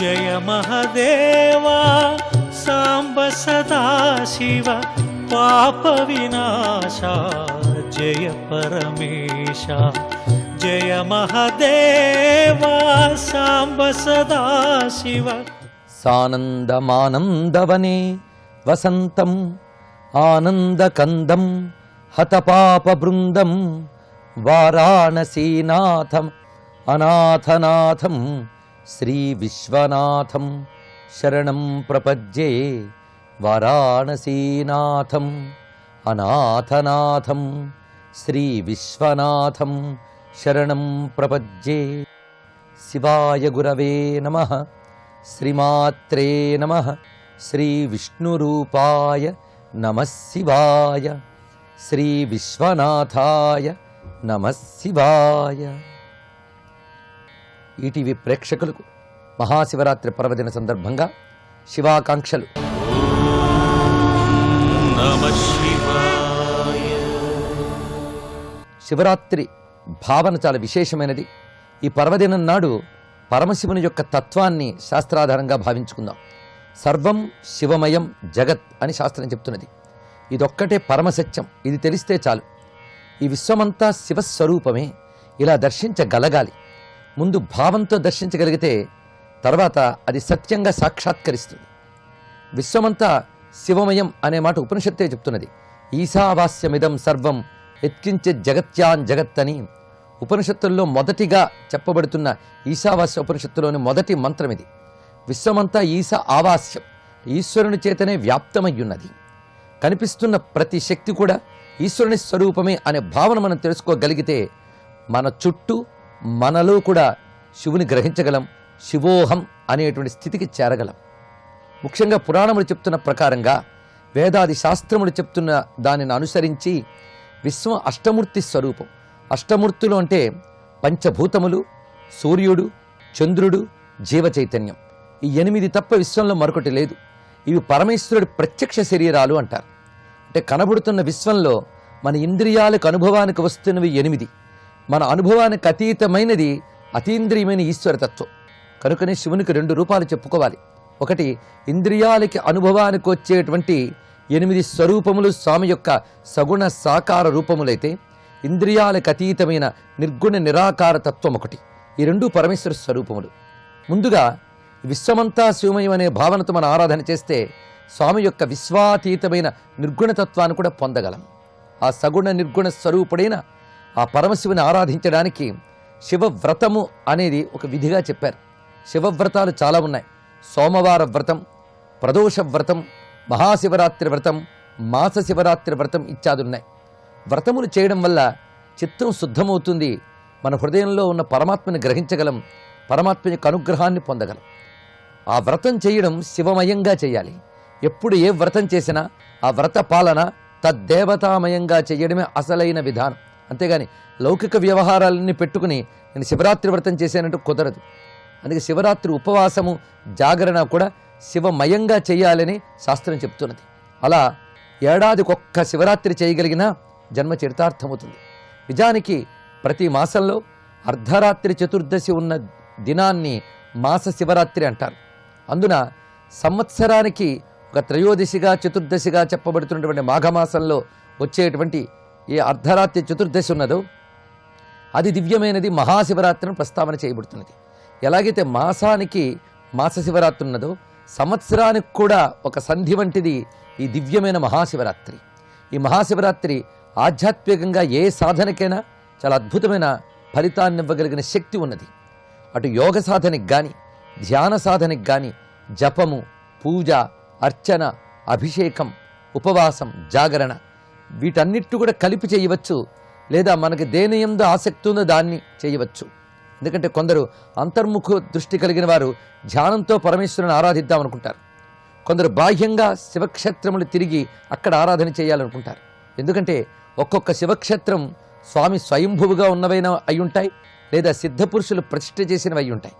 జయ మహదేవా సాంబ సదాశివ పాప వినాశ జయ పరమేశ జయ మహదేవా సాంబ సదాశివ. సానందమానందవనే వసంతం ఆనందకందం హతపాప బృందం వారాణసీనాథం అనాథనాథం శ్రీ విశ్వనాథం శరణం ప్రపద్యే. వారాణసీనాథం అనాథనాథం శ్రీ విశ్వనాథం శరణం ప్రపద్యే. శివాయ గురవే నమః. శ్రీమాత్రే నమః. శ్రీ విష్ణురూపాయ నమః శివాయ. శ్రీ విశ్వనాథాయ నమః శివాయ. ఈటీవీ ప్రేక్షకులకు మహాశివరాత్రి పర్వదిన సందర్భంగా శివాకాంక్షలు. శివరాత్రి భావన చాలా విశేషమైనది. ఈ పర్వదినం నాడు పరమశివుని యొక్క తత్వాన్ని శాస్త్రాధారంగా భావించుకుందాం. సర్వం శివమయం జగత్ అని శాస్త్రం చెప్తున్నది. ఇదొక్కటే పరమసత్యం. ఇది తెలిస్తే చాలు. ఈ విశ్వమంతా శివస్వరూపమే. ఇలా దర్శించగలగాలి. ముందు భావంతో దర్శించగలిగితే తర్వాత అది సత్యంగా సాక్షాత్కరిస్తుంది. విశ్వమంతా శివమయం అనే మాట ఉపనిషత్తే చెప్తున్నది. ఈశావాస్యమిదం సర్వం యత్కించిత్ జగత్యాన్ జగత్ అని ఉపనిషత్తుల్లో మొదటిగా చెప్పబడుతున్న ఈశావాస్య ఉపనిషత్తులోని మొదటి మంత్రం ఇది. విశ్వమంతా ఈశ ఆవాస్యం, ఈశ్వరుని చేతనే వ్యాప్తమయ్యున్నది. కనిపిస్తున్న ప్రతి శక్తి కూడా ఈశ్వరుని స్వరూపమే అనే భావన మనం తెలుసుకోగలిగితే మన చుట్టూ మనలో కూడా శివుని గ్రహించగలం. శివోహం అనేటువంటి స్థితికి చేరగలం. ముఖ్యంగా పురాణములు చెప్తున్న ప్రకారంగా, వేదాది శాస్త్రములు చెప్తున్న దానిని అనుసరించి విశ్వం అష్టమూర్తి స్వరూపం. అష్టమూర్తులు అంటే పంచభూతములు, సూర్యుడు, చంద్రుడు, జీవ చైతన్యం. ఈ 8 తప్ప విశ్వంలో మరొకటి లేదు. ఇవి పరమేశ్వరుడి ప్రత్యక్ష శరీరాలు అంటారు. అంటే కనబడుతున్న విశ్వంలో మన ఇంద్రియాలకు అనుభవానికి వస్తున్నవి 8. మన అనుభవానికి అతీతమైనది అతీంద్రియమైన ఈశ్వరతత్వం. కనుకనే శివునికి 2 రూపాలు చెప్పుకోవాలి. ఒకటి ఇంద్రియాలకి అనుభవానికి వచ్చేటువంటి 8 స్వరూపములు స్వామి యొక్క సగుణ సాకార రూపములైతే, ఇంద్రియాలకు అతీతమైన నిర్గుణ నిరాకార తత్వం ఒకటి. ఈ 2 పరమేశ్వర స్వరూపములు. ముందుగా విశ్వమంతా శివమయం అనే భావనతో మనం ఆరాధన చేస్తే స్వామి యొక్క విశ్వాతీతమైన నిర్గుణతత్వాన్ని కూడా పొందగలం. ఆ సగుణ నిర్గుణ స్వరూపుడైన ఆ పరమశివుని ఆరాధించడానికి శివవ్రతము అనేది ఒక విధిగా చెప్పారు. శివవ్రతాలు చాలా ఉన్నాయి. సోమవార వ్రతం, ప్రదోష వ్రతం, మహాశివరాత్రి వ్రతం, మాస శివరాత్రి వ్రతం ఇత్యాది ఉన్నాయి. వ్రతములు చేయడం వల్ల చిత్తం శుద్ధమవుతుంది. మన హృదయంలో ఉన్న పరమాత్మని గ్రహించగలం. పరమాత్మ యొక్క అనుగ్రహాన్ని పొందగలం. ఆ వ్రతం చేయడం శివమయంగా చేయాలి. ఎప్పుడు ఏ వ్రతం చేసినా ఆ వ్రత పాలన తద్దేవతామయంగా చేయడమే అసలైన విధానం. అంతేగాని లౌకిక వ్యవహారాలన్నీ పెట్టుకుని నేను శివరాత్రి వ్రతం చేశానంటూ కుదరదు. అందుకే శివరాత్రి ఉపవాసము, జాగరణ కూడా శివమయంగా చేయాలని శాస్త్రం చెప్తున్నది. అలా ఏడాదికి ఒక్క శివరాత్రి చేయగలిగినా జన్మ చరితార్థమవుతుంది. నిజానికి ప్రతి మాసంలో అర్ధరాత్రి చతుర్దశి ఉన్న దినాన్ని మాస శివరాత్రి అంటారు. అందున సంవత్సరానికి ఒక త్రయోదశిగా చతుర్దశిగా చెప్పబడుతున్నటువంటి మాఘమాసంలో వచ్చేటువంటి ఏ అర్ధరాత్రి చతుర్దశి ఉన్నదో అది దివ్యమైనది, మహాశివరాత్రిని ప్రస్తావన చేయబడుతున్నది. ఎలాగైతే మాసానికి మాస శివరాత్రి ఉన్నదో సంవత్సరానికి కూడా ఒక సంధి వంటిది ఈ దివ్యమైన మహాశివరాత్రి. ఈ మహాశివరాత్రి ఆధ్యాత్మికంగా ఏ సాధనకైనా చాలా అద్భుతమైన ఫలితాన్ని ఇవ్వగలిగిన శక్తి ఉన్నది. అటు యోగ సాధనకి కానీ, ధ్యాన సాధనకి కానీ, జపము, పూజ, అర్చన, అభిషేకం, ఉపవాసం, జాగరణ వీటన్నిటి కూడా కలిపి చేయవచ్చు. లేదా మనకి దేని యందు ఆసక్తి ఉందో దాన్ని చేయవచ్చు. ఎందుకంటే కొందరు అంతర్ముఖ దృష్టి కలిగిన వారు ధ్యానంతో పరమేశ్వరుని ఆరాధిద్దాం అనుకుంటారు. కొందరు బాహ్యంగా శివక్షేత్రములు తిరిగి అక్కడ ఆరాధన చేయాలనుకుంటారు. ఎందుకంటే ఒక్కొక్క శివక్షేత్రం స్వామి స్వయంభువుగా ఉన్నవైనా అయి ఉంటాయి, లేదా సిద్ధపురుషులు ప్రతిష్ఠ చేసినవి అయి ఉంటాయి,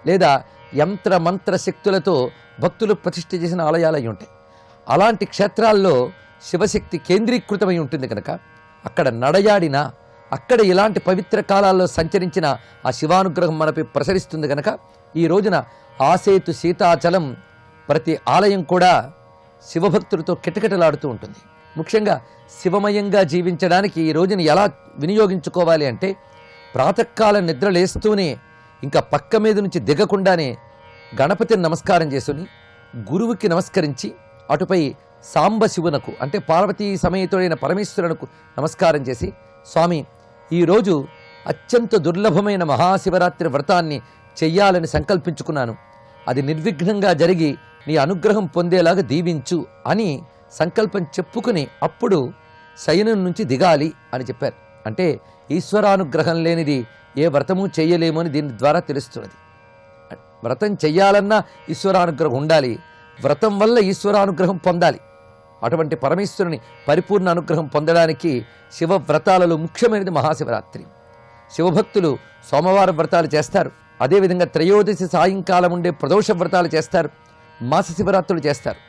లేదా యంత్ర మంత్ర శక్తులతో భక్తులు ప్రతిష్ఠ చేసిన ఆలయాలు అయి ఉంటాయి. అలాంటి క్షేత్రాల్లో శివశక్తి కేంద్రీకృతమై ఉంటుంది కనుక అక్కడ నడయాడినా, అక్కడ ఇలాంటి పవిత్ర కాలాల్లో సంచరించిన ఆ శివానుగ్రహం మనపై ప్రసరిస్తుంది కనుక ఈ రోజున ఆసేతు సీతాచలం ప్రతి ఆలయం కూడా శివభక్తులతో కిటకిటలాడుతూ ఉంటుంది. ముఖ్యంగా శివమయంగా జీవించడానికి ఈ రోజుని ఎలా వినియోగించుకోవాలి అంటే, ప్రాతకాల నిద్ర లేస్తూనే ఇంకా పక్క మీద నుంచి దిగకుండానే గణపతిని నమస్కారం చేసుకుని గురువుకి నమస్కరించి అటుపై సాంబశివునకు అంటే పార్వతీ సమేతుడైన పరమేశ్వరునకు నమస్కారం చేసి, స్వామి ఈరోజు అత్యంత దుర్లభమైన మహాశివరాత్రి వ్రతాన్ని చెయ్యాలని సంకల్పించుకున్నాను, అది నిర్విఘ్నంగా జరిగి నీ అనుగ్రహం పొందేలాగా దీవించు అని సంకల్పం చెప్పుకుని అప్పుడు శయనం నుంచి దిగాలి అని చెప్పారు. అంటే ఈశ్వరానుగ్రహం లేనిది ఏ వ్రతము చెయ్యలేము అని దీని ద్వారా తెలుస్తున్నది. వ్రతం చెయ్యాలన్నా ఈశ్వరానుగ్రహం ఉండాలి, వ్రతం వల్ల ఈశ్వరానుగ్రహం పొందాలి. అటువంటి పరమేశ్వరుని పరిపూర్ణ అనుగ్రహం పొందడానికి శివ వ్రతాలలో ముఖ్యమైనది మహాశివరాత్రి. శివభక్తులు సోమవారం వ్రతాలు చేస్తారు, అదేవిధంగా త్రయోదశి సాయంకాలం ఉండే ప్రదోష వ్రతాలు చేస్తారు, మాస శివరాత్రులు చేస్తారు.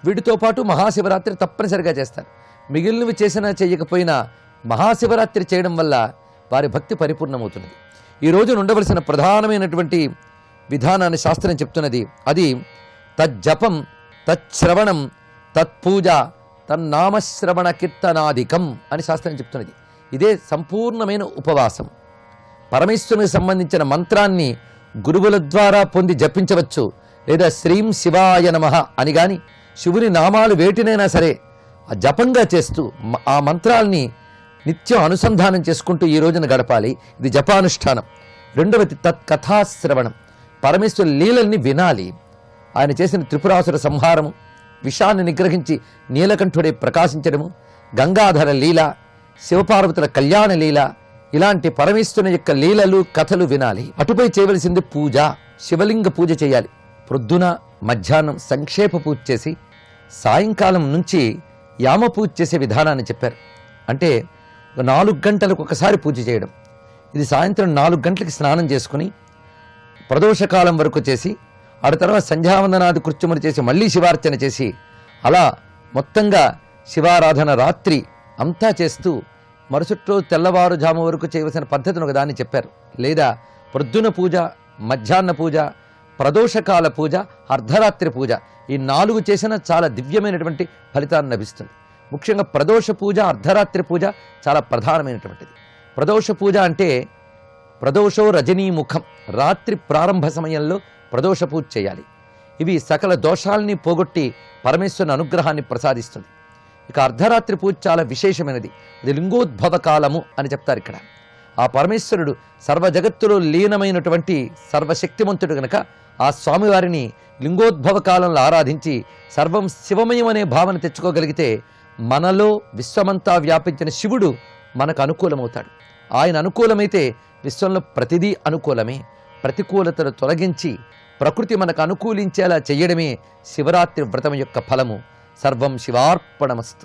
వీటితో పాటు మహాశివరాత్రి తప్పనిసరిగా చేస్తారు. మిగిలినవి చేసినా చేయకపోయినా మహాశివరాత్రి చేయడం వల్ల వారి భక్తి పరిపూర్ణమవుతున్నది. ఈ రోజున ఉండవలసిన ప్రధానమైనటువంటి విధానాన్ని శాస్త్రం చెప్తున్నది. అది తజ్జపం, తచ్శ్రవణం, తత్పూజ, తన్నామశ్రవణ కీర్తనాదికం అని శాస్త్రం చెప్తున్నది. ఇదే సంపూర్ణమైన ఉపవాసం. పరమేశ్వరునికి సంబంధించిన మంత్రాన్ని గురువుల ద్వారా పొంది జపించవచ్చు, లేదా శ్రీం శివాయ నమః అని కానీ శివుని నామాలు వేటినైనా సరే ఆ జపంగా చేస్తూ ఆ మంత్రాల్ని నిత్యం అనుసంధానం చేసుకుంటూ ఈ రోజున గడపాలి. ఇది జపానుష్ఠానం. రెండవది తత్కథాశ్రవణం, పరమేశ్వరు లీలల్ని వినాలి. ఆయన చేసిన త్రిపురాసుర సంహారము, విషాన్ని నిగ్రహించి నీలకంఠుడే ప్రకాశించడము, గంగాధర లీల, శివపార్వతుల కళ్యాణ లీల, ఇలాంటి పరమేశ్వరుని యొక్క లీలలు కథలు వినాలి. అటుపై చేయవలసింది పూజ, శివలింగ పూజ చేయాలి. ప్రొద్దున మధ్యాహ్నం సంక్షేప పూజ చేసి సాయంకాలం నుంచి యామ పూజ చేసే విధానాన్ని చెప్పారు. అంటే 4 గంటలకు ఒకసారి పూజ చేయడం. ఇది సాయంత్రం 4 గంటలకి స్నానం చేసుకుని ప్రదోషకాలం వరకు చేసి ఆ తర్వాత సంధ్యావందనాది కృత్యములు చేసి మళ్ళీ శివార్చన చేసి అలా మొత్తంగా శివారాధన రాత్రి అంతా చేస్తూ మరుసటి రోజు తెల్లవారుజాము వరకు చేయవలసిన పద్ధతిని ఒకదాన్ని చెప్పారు. లేదా ప్రొద్దున పూజ, మధ్యాహ్న పూజ, ప్రదోషకాల పూజ, అర్ధరాత్రి పూజ, ఈ 4 చేసినా చాలా దివ్యమైనటువంటి ఫలితాన్ని లభిస్తుంది. ముఖ్యంగా ప్రదోష పూజ, అర్ధరాత్రి పూజ చాలా ప్రధానమైనటువంటిది. ప్రదోష పూజ అంటే ప్రదోషో రజనీముఖం, రాత్రి ప్రారంభ సమయంలో ప్రదోష పూజ చేయాలి. ఇవి సకల దోషాలని పోగొట్టి పరమేశ్వరుని అనుగ్రహాన్ని ప్రసాదిస్తుంది. ఇక అర్ధరాత్రి పూజ చాలా విశేషమైనది. అది లింగోద్భవ కాలము అని చెప్తారు ఇక్కడ. ఆ పరమేశ్వరుడు సర్వ జగత్తులో లీనమైనటువంటి సర్వశక్తిమంతుడు గనక ఆ స్వామివారిని లింగోద్భవ కాలంలో ఆరాధించి సర్వం శివమయం అనే భావన తెచ్చుకోగలిగితే మనలో విశ్వమంతా వ్యాపించిన శివుడు మనకు అనుకూలమవుతాడు. ఆయన అనుకూలమైతే విశ్వంలో ప్రతిదీ అనుకూలమే. ప్రతికూలతను తొలగించి ప్రకృతి మనకు అనుకూలించేలా చెయ్యడమే శివరాత్రి వ్రతం యొక్క ఫలము. సర్వం శివార్పణమస్తు.